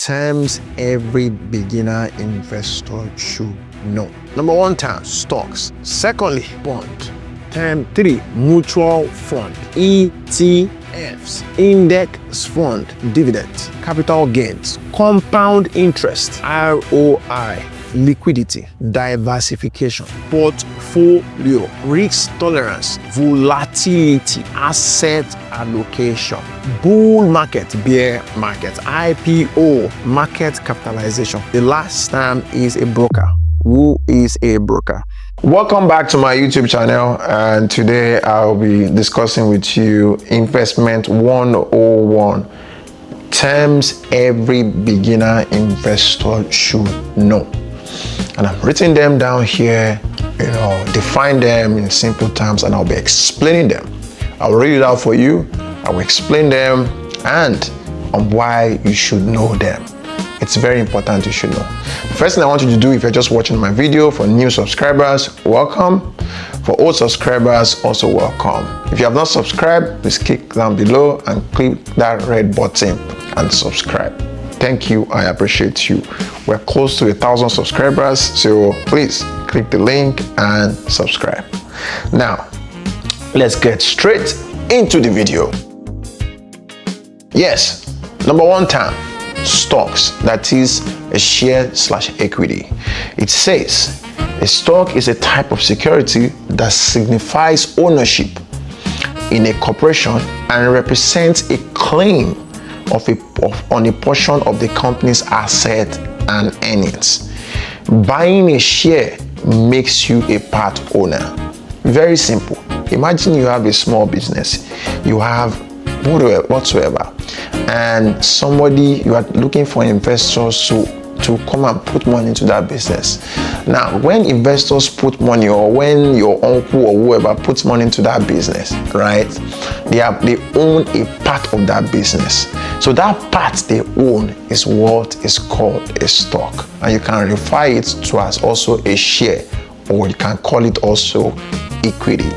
terms every beginner investor should know. Number 1, term, stocks. Secondly, bond. Term 3, mutual fund, ETFs, index fund, dividends, capital gains, compound interest, ROI, liquidity, diversification, portfolio, risk tolerance, volatility, asset allocation, bull market, bear market, IPO, market capitalization. The last term is a broker. Who is a broker? Welcome back to my YouTube channel, and today I'll be discussing with you investment 101, terms every beginner investor should know. And I've written them down here, define them in simple terms, and I'll be explaining them. I'll read it out for you, I will explain them, and on why you should know them. It's very important you should know. The first thing I want you to do, if you're just watching my video, for new subscribers, welcome. For old subscribers, also welcome. If you have not subscribed, please click down below and click that red button and subscribe. Thank you, I appreciate you. We're close to 1,000 subscribers, so please click the link and subscribe. Now, let's get straight into the video. Yes, number 1 term, stocks, that is a share/equity. It says a stock is a type of security that signifies ownership in a corporation and represents a claim on a portion of the company's asset and earnings. Buying a share makes you a part owner. Very simple. Imagine you have a small business, you have whatsoever, and you are looking for investors to come and put money into that business. Now, when investors put money, or when your uncle or whoever puts money into that business, right, they own a part of that business. So that part they own is what is called a stock, and you can refer it to as also a share, or you can call it also equity.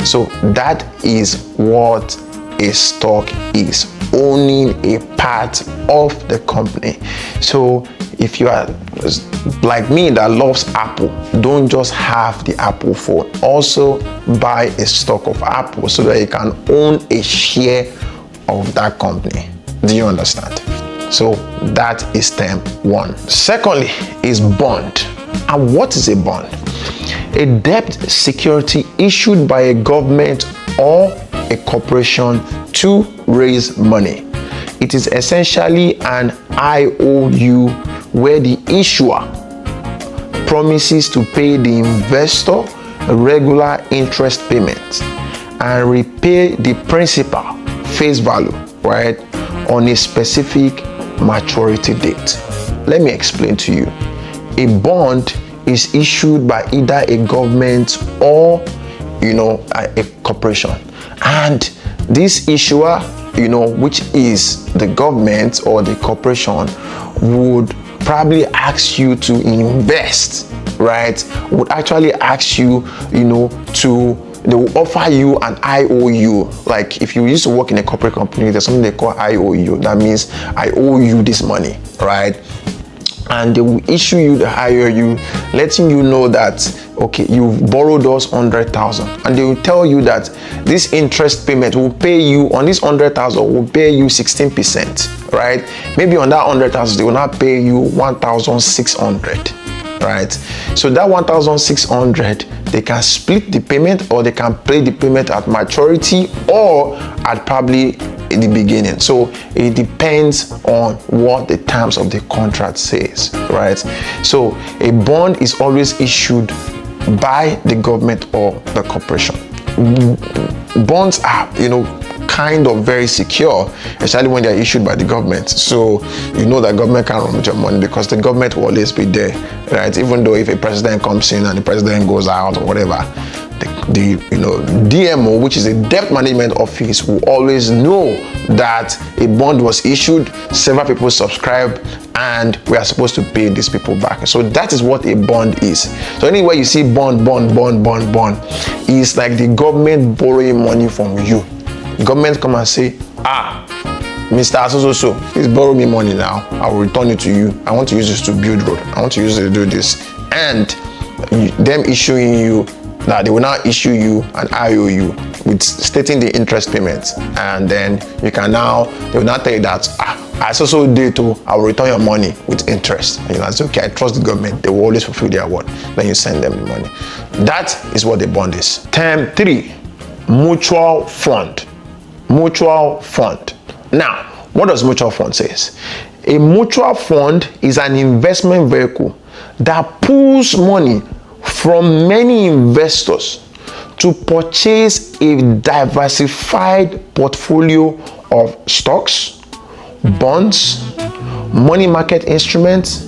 So that is what a stock is, owning a part of the company. So if you are like me that loves Apple, don't just have the Apple phone, also buy a stock of Apple so that you can own a share of that company. Do you understand? So that is term 1. Secondly is bond. And what is a bond? A debt security issued by a government or a corporation to raise money. It is essentially an IOU where the issuer promises to pay the investor regular interest payments and repay the principal face value, right, on a specific maturity date. Let me explain to you. A bond is issued by either a government or a corporation, and this issuer, which is the government or the corporation, would probably ask you to invest, right? Would actually ask you, they will offer you an IOU. Like if you used to work in a corporate company, there's something they call IOU. That means I owe you this money, right? And they will issue you the IOU, letting you know that, okay, you've borrowed us 100,000, and they will tell you that this interest payment will pay you on this 100,000 will pay you 16%, right? Maybe on that 100,000 they will not pay you 1,600, right? So that 1,600 they can split the payment, or they can pay the payment at maturity or at probably in the beginning. So it depends on what the terms of the contract says, right? So a bond is always issued by the government or the corporation. Bonds are, kind of very secure, especially when they're issued by the government. So that government can't run with your money, because the government will always be there, right? Even though if a president comes in and the president goes out or whatever, the DMO, which is a debt management office, will always know that a bond was issued, several people subscribed, and we are supposed to pay these people back. So that is what a bond is. So anywhere you see bond, is like the government borrowing money from you. The government come and say, Mr. So, please borrow me money now. I will return it to you. I want to use this to build road. I want to use it to do this. And them issuing you, that they will now issue you an IOU with stating the interest payments. And then you can now, they will now tell you that, I so did too, I will return your money with interest. And you're like, okay, I trust the government. They will always fulfill their word. Then you send them the money. That is what the bond is. Term 3, mutual fund. Mutual fund. Now, what does mutual fund say? A mutual fund is an investment vehicle that pools money from many investors to purchase a diversified portfolio of stocks, bonds, money market instruments,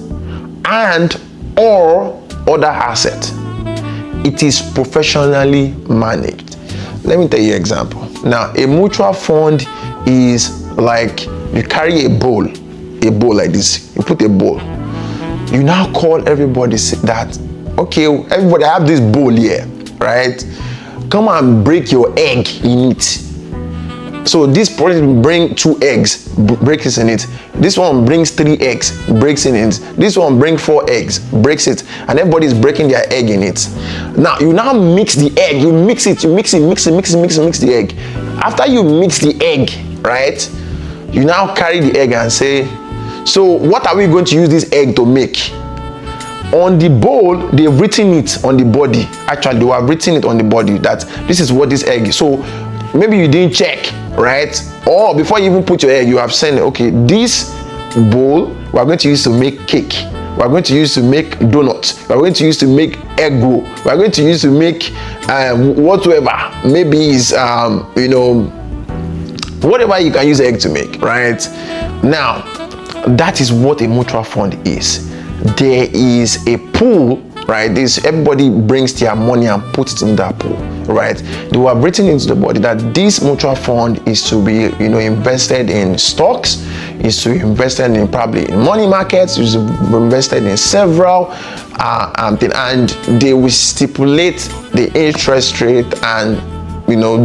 and or other assets. It is professionally managed. Let me tell you an example. Now, a mutual fund is like you carry a bowl like this. You put a bowl. You now call everybody that, okay, everybody, I have this bowl here, right? Come and break your egg in it. So this person bring 2 eggs, breaks in it. This one brings 3 eggs, breaks in it. This one brings 4 eggs, breaks it. And everybody is breaking their egg in it. Now, you now mix the egg. You mix the egg. After you mix the egg, right? You now carry the egg and say, so what are we going to use this egg to make? On the bowl, they've written it on the body. Actually, they have written it on the body that this is what this egg is. So maybe you didn't check, right? Or before you even put your egg, you have said, okay, this bowl we are going to use to make cake. We are going to use to make donuts. We are going to use to make egg roll. We are going to use to make whatever. Maybe is whatever you can use egg to make, right? Now, that is what a mutual fund is. There is a pool, right? Everybody brings their money and puts it in that pool, right? They have written into the body that this mutual fund is to be, invested in stocks, is to be invested in probably in money markets, is to be invested in several, and they will stipulate the interest rate and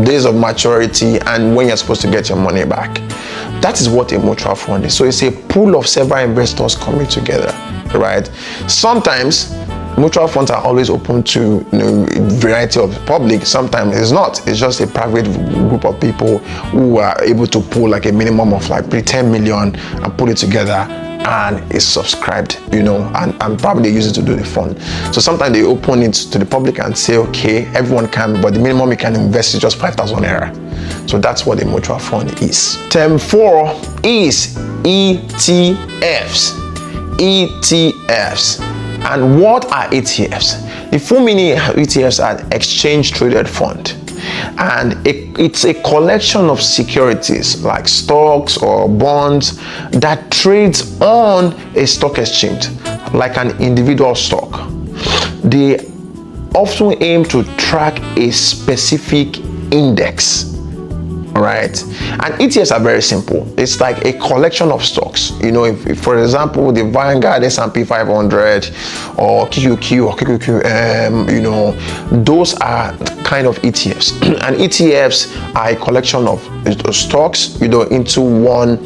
days of maturity and when you're supposed to get your money back. That is what a mutual fund is. So it's a pool of several investors coming together, right? Sometimes mutual funds are always open to variety of public. Sometimes it's not. It's just a private group of people who are able to pull like a minimum of like 10 million and put it together, and it's subscribed, and probably they use it to do the fund. So sometimes they open it to the public and say, okay, everyone can, but the minimum you can invest is just 5,000 naira. So that's what a mutual fund is. Term 4 is ETFs. ETFs. And what are ETFs? The full meaning of ETFs are exchange traded fund. And it's a collection of securities like stocks or bonds that trades on a stock exchange like an individual stock. They often aim to track a specific index, right? And ETFs are very simple. It's like a collection of stocks. If for example, the Vanguard S&P 500 or QQQ or QQQM, those are kind of ETFs. And ETFs are a collection of stocks, into one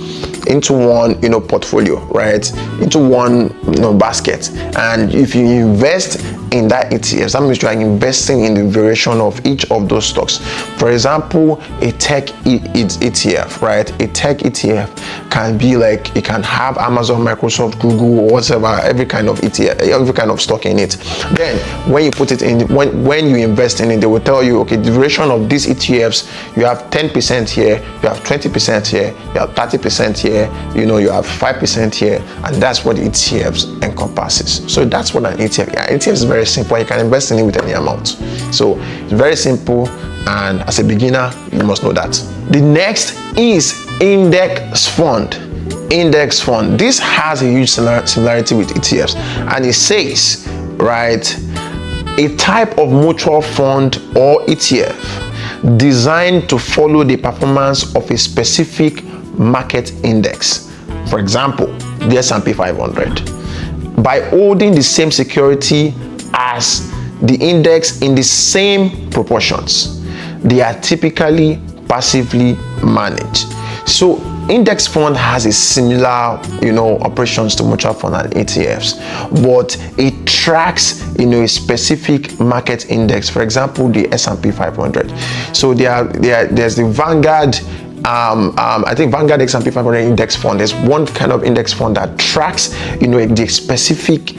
portfolio, right? Into one basket. And if you invest in that ETF, that means you are investing in the variation of each of those stocks. For example, a tech ETF, right? A tech ETF can be like, it can have Amazon, Microsoft, Google, or whatever, every kind of ETF, every kind of stock in it. Then when you put it in, when you invest in it, they will tell you, okay, the duration of these ETFs, you have 10% here, you have 20% here, you have 30% here, you have 5% here, and that's what ETFs encompasses. So that's what an ETF. ETF is very simple. You can invest in it with any amount. So it's very simple, and as a beginner, you must know that. The next is index fund. Index fund. This has a huge similarity with ETFs, and it says, right, a type of mutual fund or ETF designed to follow the performance of a specific market index. For example, the S&P 500. By holding the same security as the index in the same proportions, they are typically passively managed. So index fund has a similar, operations to mutual fund and ETFs, but it tracks, a specific market index. For example, the S&P 500. So there's the Vanguard. I think Vanguard S&P 500 index fund. There's one kind of index fund that tracks, the specific,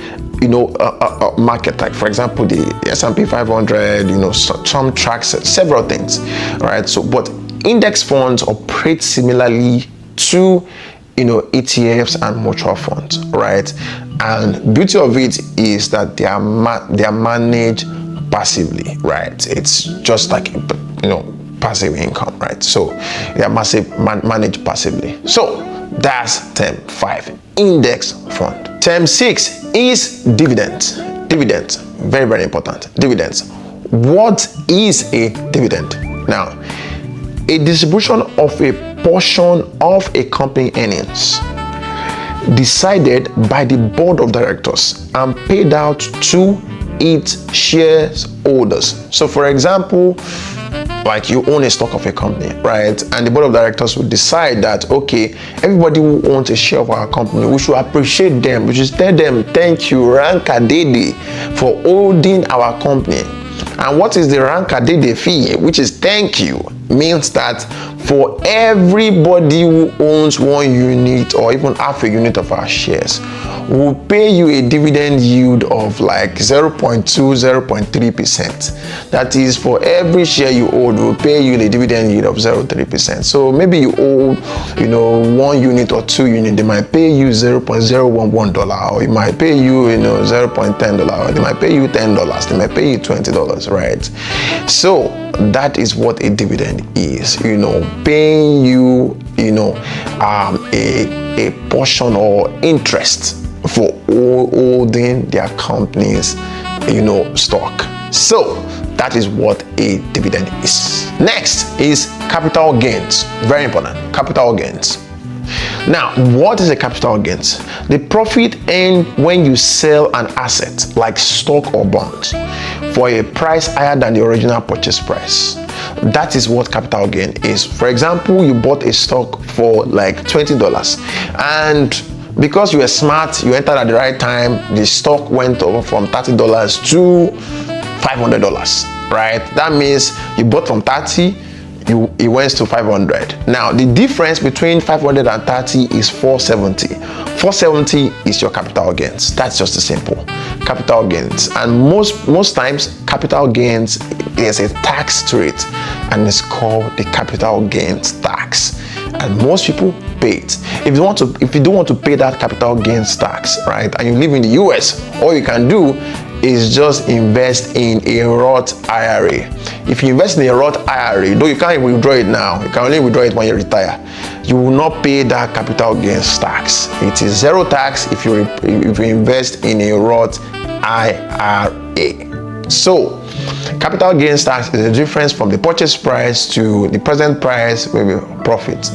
market. Like for example, the S&P 500. Some tracks several things, right? So, but index funds operate similarly to ETFs and mutual funds, right? And beauty of it is that they are managed passively, right? It's just like passive income, right? So they are managed passively. So that's term 5, index fund. Term 6 is dividends. Dividends, very, very important. Dividends. What is a dividend? Now, a distribution of a portion of a company earnings decided by the board of directors and paid out to its shareholders. So for example, like you own a stock of a company, right? And the board of directors will decide that, okay, everybody who owns a share of our company, we should appreciate them. We should tell them, thank you, Rankadede, for holding our company. And what is the Rankadede fee, which is thank you, means that for everybody who owns 1 unit or even half a unit of our shares, we'll pay you a dividend yield of like 0.2-0.3%. That is, for every share you hold, we'll pay you a dividend yield of 0.3%. So maybe you owe 1 unit or 2 units, they might pay you $0.011, or it might pay you $0.10, or they might pay you $10, they might pay you $20, right? So that is what a dividend is, paying you a portion or interest for holding their company's stock. So that is what a dividend is. Next is capital gains. Very important, capital gains. Now, what is a capital gains? The profit earned when you sell an asset like stock or bonds for a price higher than the original purchase price. That is what capital gain is. For example, you bought a stock for like $20, and because you were smart, you entered at the right time, the stock went over from $30 to $500, right? That means you bought from 30, it went to 500. Now the difference between 500 and 30 is 470. 470 is your capital gains. That's just simple. Capital gains. And most times capital gains is a tax to it, and it's called the capital gains tax. And most people pay it. If you don't want to pay that capital gains tax, right, and you live in the US, all you can do is just invest in a Roth IRA. If you invest in a Roth IRA, though you can't withdraw it now, you can only withdraw it when you retire, you will not pay that capital gains tax. It is zero tax if you invest in a Roth IRA. So capital gains tax is the difference from the purchase price to the present price, maybe profit,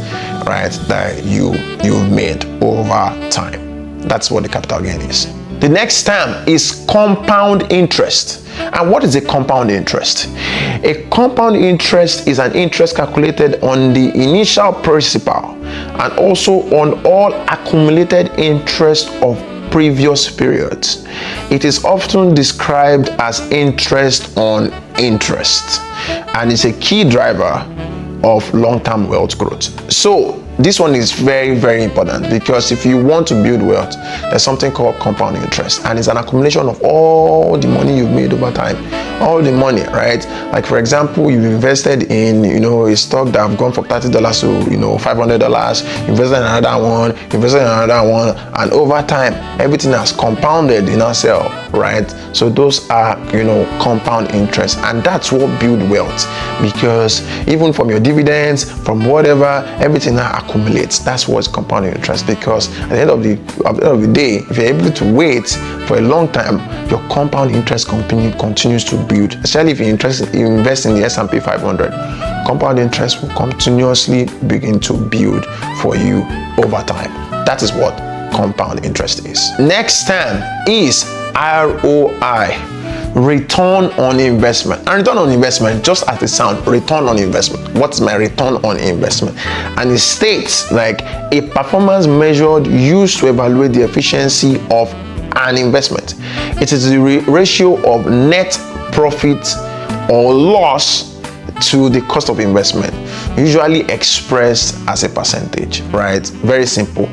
right, that you've made over time. That's what the capital gain is. The next term is compound interest. And what is a compound interest? A compound interest is an interest calculated on the initial principal and also on all accumulated interest of previous periods. It is often described as interest on interest, and is a key driver of long-term wealth growth. So this one is very, very important, because if you want to build wealth, there's something called compound interest, and it's an accumulation of all the money you've made over time, all the money, right? Like for example, you've invested in a stock that have gone from $30 to $500, invested in another one, and over time everything has compounded in ourselves, right? So those are compound interest, and that's what build wealth, because even from your dividends, from whatever, everything now accumulates. That's what's compounding interest, because at the end of the day, if you're able to wait for a long time, your compound interest continues to build. Especially if you invest in the S&P 500, compound interest will continuously begin to build for you over time. That is what compound interest is. Next term is ROI. return on investment. And return on investment, just as it sounds, return on investment. What's my return on investment? And it states like a performance measured used to evaluate the efficiency of an investment. It is the ratio of net profit or loss to the cost of investment, usually expressed as a percentage, right? Very simple.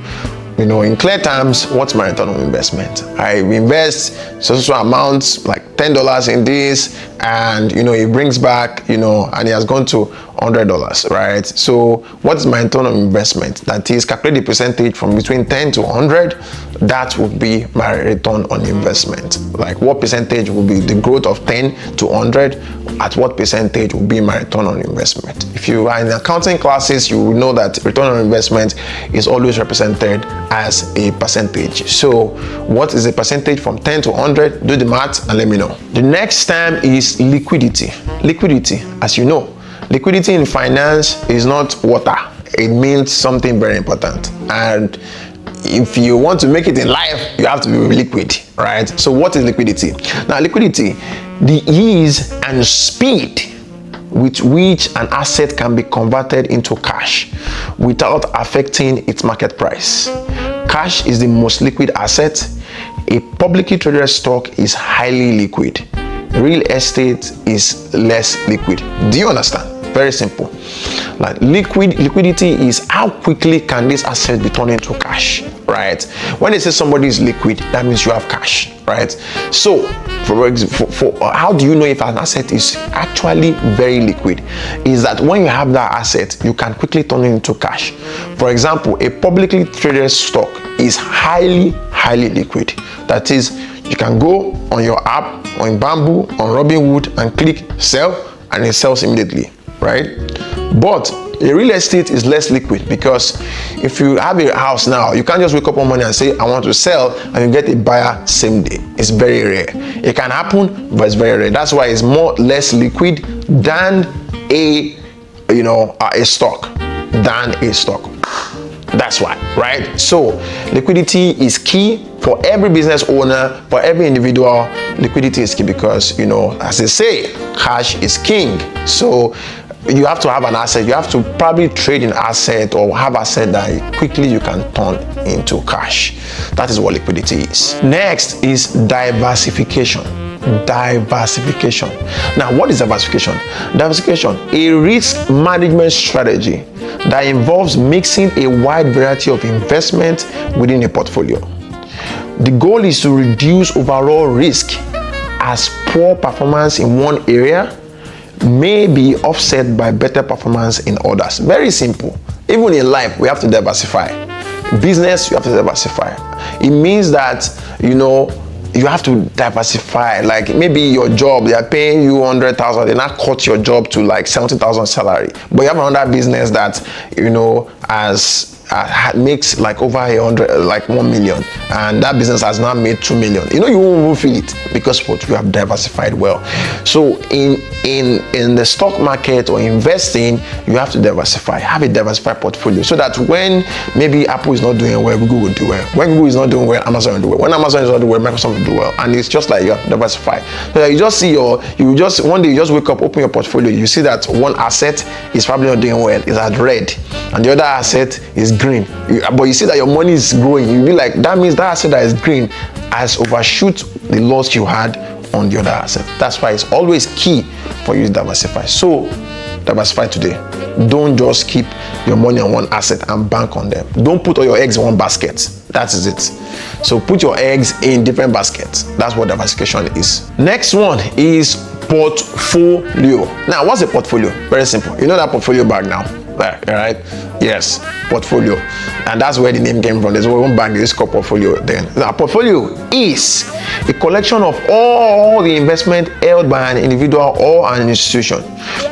In clear terms, what's my return on investment? I invest so amounts like $10 in this, and it brings back, and it has gone to $100, right? So what's my return on investment? That is, calculate the percentage from between 10 to 100. That would be my return on investment. Like, what percentage will be the growth of 10 to 100? At what percentage will be my return on investment? If you are in accounting classes, you will know that return on investment is always represented as a percentage. So what is a percentage from 10 to 100? Do the math and let me know. The next term is liquidity. Liquidity, as you know, liquidity in finance is not water. It means something very important. And if you want to make it in life, you have to be liquid, right? So what is liquidity? Now, liquidity, the ease and speed with which an asset can be converted into cash without affecting its market price. Cash is the most liquid asset. A publicly traded stock is highly liquid. Real estate is less liquid. Do you understand? Very simple. Like, liquidity is how quickly can this asset be turned into cash, right? When they say somebody is liquid, that means you have cash, right? So for how do you know if an asset is actually very liquid? Is that when you have that asset, you can quickly turn it into cash. For example, a publicly traded stock is highly liquid. That is, you can go on your app, on Bamboo, on Robinhood, and click sell, and it sells immediately, right? But a real estate is less liquid, because if you have a house now, you can't just wake up one morning and say I want to sell and you get a buyer same day. It's very rare. It can happen, but it's very rare. That's why it's less liquid than a stock. That's why, right? So liquidity is key for every business owner, for every individual. Liquidity is key because, as they say, cash is king. So you have to have an asset. You have to probably trade an asset or have asset that quickly you can turn into cash. That is what liquidity is. Next is diversification. Now, what is diversification? Diversification, a risk management strategy that involves mixing a wide variety of investments within a portfolio. The goal is to reduce overall risk, as poor performance in one area may be offset by better performance in others. Very simple. Even in life, we have to diversify. Business, you have to diversify. It means that, you have to diversify. Like, maybe your job, they are paying you 100,000, they now cut your job to like 70,000 salary. But you have another business that, makes like over 1 million, and that business has now made 2 million. You won't feel it, because what you have diversified well. So in the stock market or investing, you have to diversify. Have a diversified portfolio, so that when maybe Apple is not doing well, Google will do well. When Google is not doing well, Amazon will do well. When Amazon is not doing well, Microsoft will do well. And it's just like you have to diversify. So that you just see one day you just wake up, open your portfolio, you see that one asset is probably not doing well, it's at red, and the other asset is green. But you see that your money is growing. You'll be like, that means that asset that is green has overshoot the loss you had on the other asset. That's why it's always key for you to diversify. So diversify today. Don't just keep your money on one asset and bank on them. Don't put all your eggs in one basket. That is it. So put your eggs in different baskets. That's what diversification is. Next one is portfolio. Now, what's a portfolio? Very simple. You know that portfolio bag now, right? Yes, portfolio. And that's where the name came from. There's one bag, this is called portfolio. Then now, portfolio is a collection of all the investment held by an individual or an institution,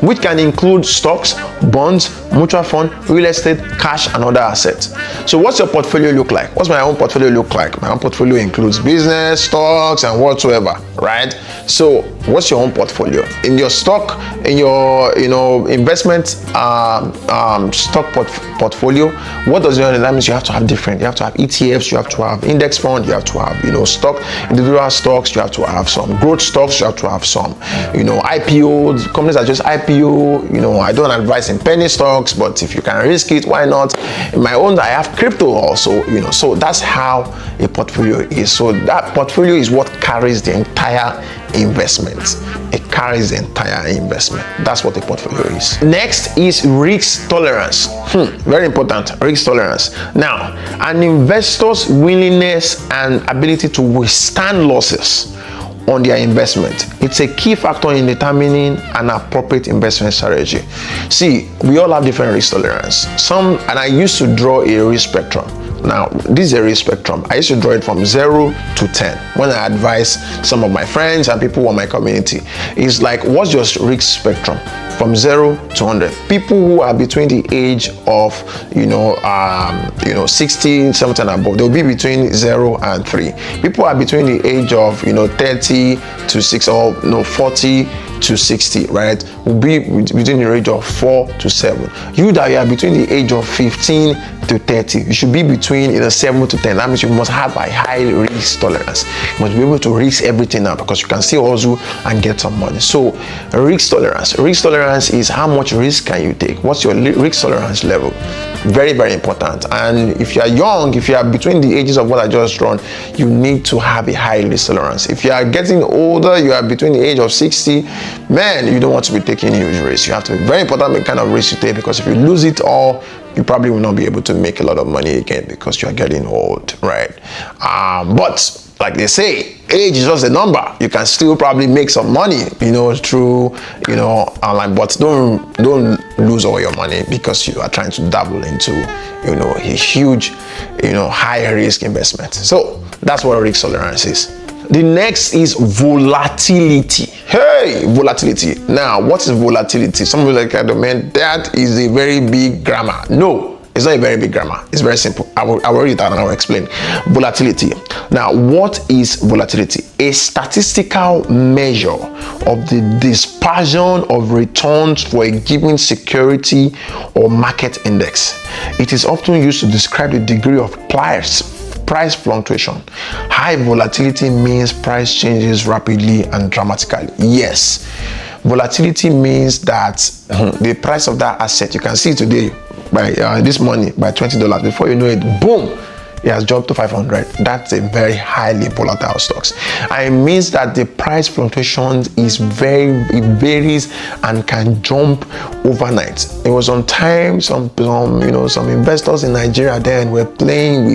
which can include stocks, bonds, mutual fund, real estate, cash, and other assets. So what's your portfolio look like? What's my own portfolio look like? My own portfolio includes business, stocks, and whatsoever, right? So what's your own portfolio? In your stock, in your investment stock portfolio, portfolio. What does it mean? That means you have to have different. You have to have ETFs, you have to have index fund, you have to have, stock, individual stocks, you have to have some growth stocks, you have to have some, IPOs, companies that just IPO. I don't advise in penny stocks, but if you can risk it, why not? In my own, I have crypto also, so that's how a portfolio is. So that portfolio is what carries the entire investment. It carries the entire investment. That's what a portfolio is. Next is risk tolerance. Very important, risk tolerance. Now, an investor's willingness and ability to withstand losses on their investment. It's a key factor in determining an appropriate investment strategy. See, we all have different risk tolerance. And I used to draw a risk spectrum. Now, this is a risk spectrum. I used to draw it from 0 to 10 when I advise some of my friends and people in my community. It's like, what's your risk spectrum? From 0 to 100. People who are between the age of 60, 70 and above, they'll be between 0 and 3. People are between the age of 30 to 6 or 40 to 60, right, will be between the range of 4 to 7. You that you are between the age of 15 to 30, you should be between 7 to 10. That means you must have a high risk tolerance. You must be able to risk everything now, because you can still hustle and get some money. So risk tolerance is how much risk can you take. What's your risk tolerance level? Very, very important. And if you are young, if you are between the ages of what I just drawn, you need to have a high risk tolerance. If you are getting older, you are between the age of 60, man, you don't want to be taking huge risks. You have to be very important the kind of risk you take, because if you lose it all, you probably will not be able to make a lot of money again, because you are getting old, right? But like they say, age is just a number. You can still probably make some money, through, online, but don't lose all your money because you are trying to dabble into, a huge, high risk investment. So that's what risk tolerance is. The next is volatility. Hey, volatility. Now, what is volatility? Some people man, that is a very big grammar. No, it's not a very big grammar. It's very simple. I will read it out and I will explain. Volatility. Now, what is volatility? A statistical measure of the dispersion of returns for a given security or market index. It is often used to describe the degree of price fluctuation. High volatility means price changes rapidly and dramatically. Yes, volatility means that the price of that asset, you can see today by this money by $20, before you know it, boom, it has jumped to 500. That's a very highly volatile stocks. And it means that the price fluctuations it varies and can jump overnight. It was on time, some investors in Nigeria then were playing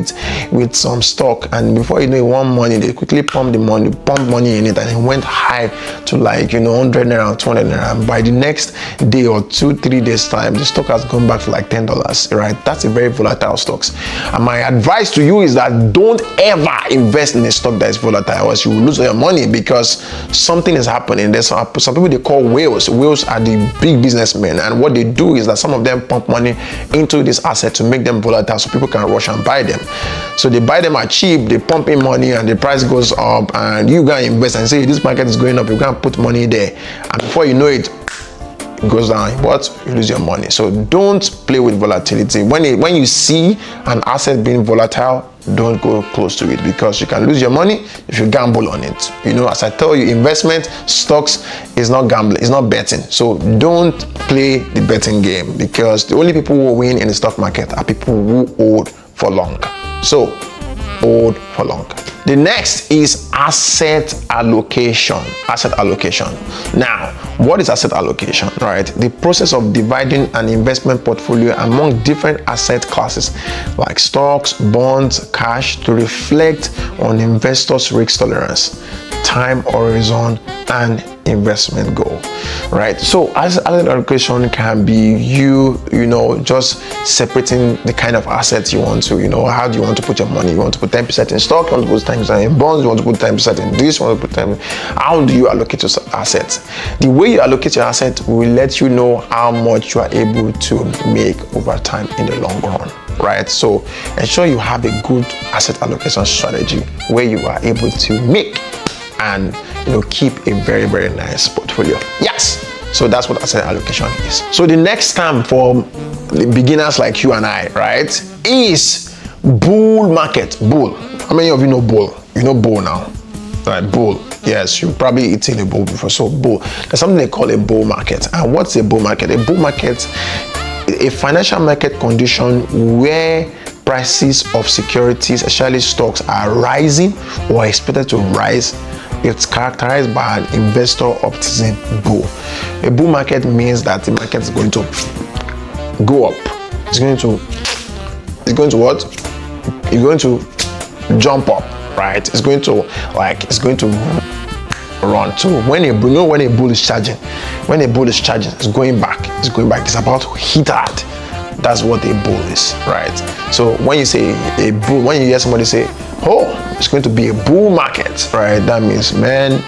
with some stock, and before you know it, one morning they quickly pumped money in it, and it went high to 100 naira, 200 naira. And by the next day or 2-3 days time, the stock has gone back to $10, right? That's a very volatile stocks. And my advice to you is that don't ever invest in a stock that is volatile, or else you will lose all your money, because something is happening. There's some people they call whales. Whales are the big businessmen, and what they do is that some of them pump money into this asset to make them volatile so people can rush and buy them. So they buy them at cheap, they pump in money, and the price goes up, and you go and invest and say this market is going up, you can put money there, and before you know it, goes down, you lose your money. So don't play with volatility. When you see an asset being volatile, don't go close to it, because you can lose your money if you gamble on it. As I tell you, investment stocks is not gambling, it's not betting. So don't play the betting game, because the only people who win in the stock market are people who hold for long. So hold for long. The next is asset allocation. Now, what is asset allocation, right? The process of dividing an investment portfolio among different asset classes like stocks, bonds, cash, to reflect on investors' risk tolerance, time horizon, and investment goal, right? So asset allocation can be just separating the kind of assets you want to, how do you want to put your money? You want to put 10% in stock, you want to put 10% in bonds, you want to put 10% in this, you want to put 10%. How do you allocate your assets? The way you allocate your asset will let you know how much you are able to make over time in the long run, right? So ensure you have a good asset allocation strategy where you are able to make and keep a very, very nice portfolio. Yes, So that's what asset allocation is. So the next term for the beginners like you and I, right, is bull market. Bull. How many of you know bull? You know bull now, right? Bull. Yes, you've probably eaten a bull before. So bull. There's something they call a bull market. And what's a bull market? A bull market, a financial market condition where prices of securities, especially stocks, are rising or expected to rise. It's characterized by an investor optimism bull. A bull market means that the market is going to go up. It's going to what? It's going to jump up, right? It's going to run. So when a bull is charging, it's going back. It's about to hit hard. That's what a bull is, right? So when you say a bull, when you hear somebody say, oh, it's going to be a bull market, right? That means, man,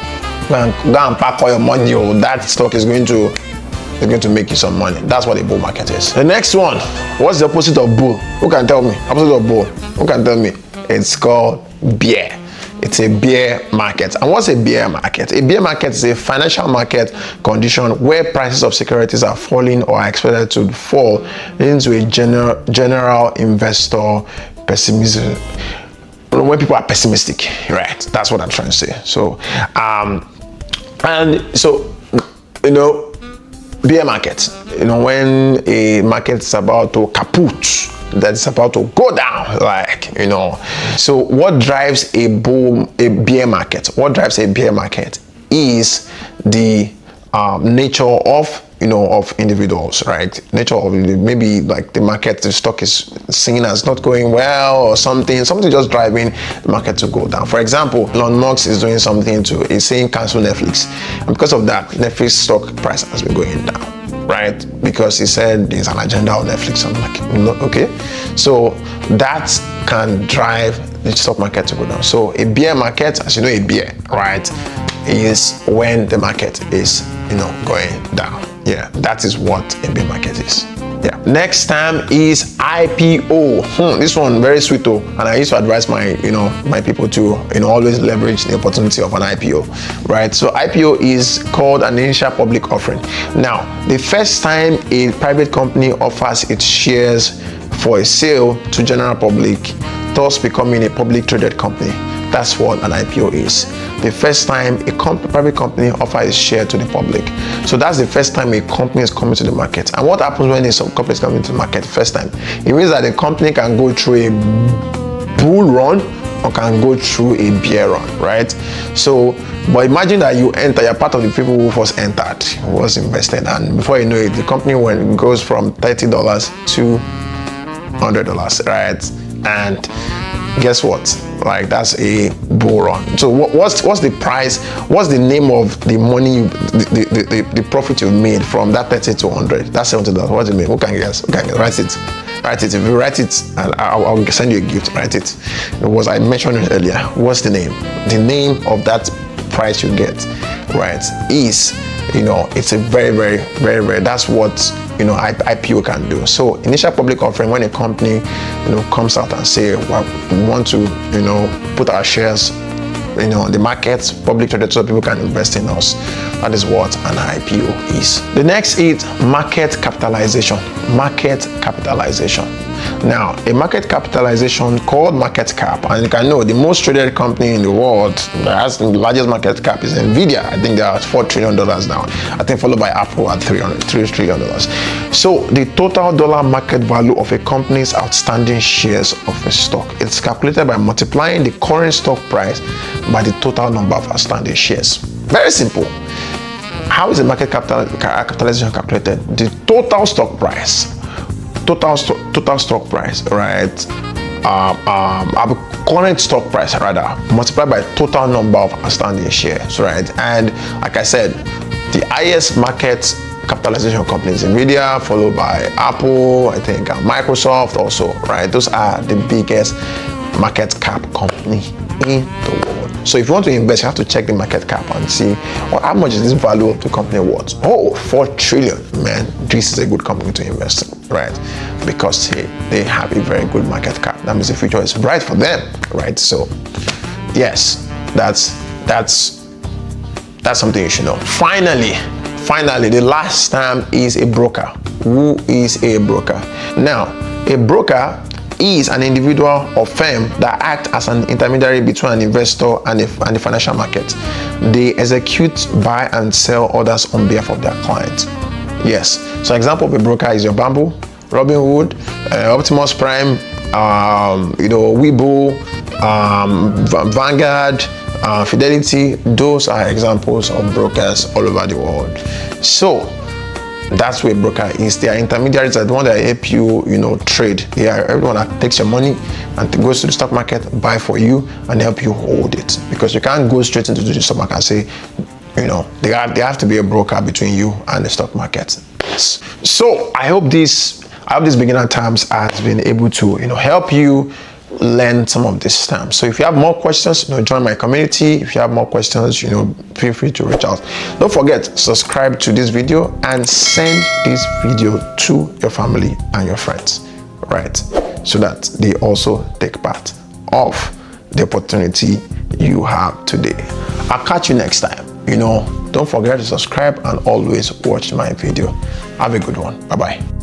go and pack all your money, or that stock is going to make you some money. That's what a bull market is. The next one, what's the opposite of bull? Who can tell me? Opposite of bull? Who can tell me? It's called bear. It's a bear market. And what's a bear market? A bear market is a financial market condition where prices of securities are falling or are expected to fall, leading to a general investor pessimism. When people are pessimistic, right? That's what I'm trying to say. So, and so, bear market, when a market is about to kaput, that's about to go down, So what drives a bear market? What drives a bear market is the nature of individuals, right? Nature of maybe like the market, the stock is seen as not going well or something just driving the market to go down. For example, Elon Musk is doing something is saying cancel Netflix, and because of that, Netflix stock price has been going down, right? Because he said there's an agenda on Netflix. I'm like, okay, so that can drive the stock market to go down. So a bear market, as you know, a bear, right, is when the market is going down. Yeah, that is what a bear market is. Yeah. Next term is IPO. This one very sweet though, and I used to advise my my people to always leverage the opportunity of an IPO, right? So IPO is called an initial public offering. Now, the first time a private company offers its shares for a sale to general public, thus becoming a public traded company. That's what an IPO is. The first time a private company offers its share to the public. So that's the first time a company is coming to the market. And what happens when a company is coming to the market the first time? It means that the company can go through a bull run or can go through a bear run, right? So, but imagine that you're part of the people who first entered, who was invested, and before you know it, the company goes from $30 to $100, right? And guess what? Like, that's a bull run. So what's the price? What's the name of the money, the profit you made from that 30 to 100? That's $70. What's it mean? Who can guess? Write it. If you write it, I'll send you a gift. Write it. I mentioned it earlier. What's the name? The name of that price you get, right, is, it's a very, very, very, very, that's what IPO can do. So initial public offering, when a company comes out and say, well, we want to put our shares on the market, public traded, so people can invest in us. That is what an IPO is. The next is market capitalization. Now, a market capitalization called market cap, and you can know the most traded company in the world that has the largest market cap is Nvidia. I think they are $4 trillion now. I think followed by Apple at $3 trillion. So the total dollar market value of a company's outstanding shares of a stock, it's calculated by multiplying the current stock price by the total number of outstanding shares. Very simple. How is the market capitalization calculated? The total stock price. Total stock price, right? Current stock price rather, multiplied by total number of outstanding shares, right? And like I said, the highest market capitalization companies, Nvidia, followed by Apple, I think Microsoft also, right? Those are the biggest market cap company in the world. So if you want to invest, you have to check the market cap and see, well, how much is this value of the company worth? Oh, 4 trillion, man. This is a good company to invest in, right? Because they have a very good market cap. That means the future is bright for them, right? So yes, that's something you should know. Finally, finally, the last term is a broker. Who is a broker? Now, a broker is an individual or firm that acts as an intermediary between an investor and the financial market. They execute, buy and sell orders on behalf of their clients. Yes. So example of a broker is your Bamboo, Robinhood, Optimus Prime, Weibo, Vanguard, Fidelity. Those are examples of brokers all over the world. So that's where a broker is. They are intermediaries that the one that help you, trade. They are everyone that takes your money and goes to the stock market, buy for you and help you hold it. Because you can't go straight into the stock market and say, they have to be a broker between you and the stock market. Yes. So I hope this beginner terms has been able to, help you learn some of these terms. So if you have more questions, join my community. If you have more questions, feel free to reach out. Don't forget, subscribe to this video and send this video to your family and your friends, right? So that they also take part of the opportunity you have today. I'll catch you next time. Don't forget to subscribe and always watch my video. Have a good one. Bye-bye.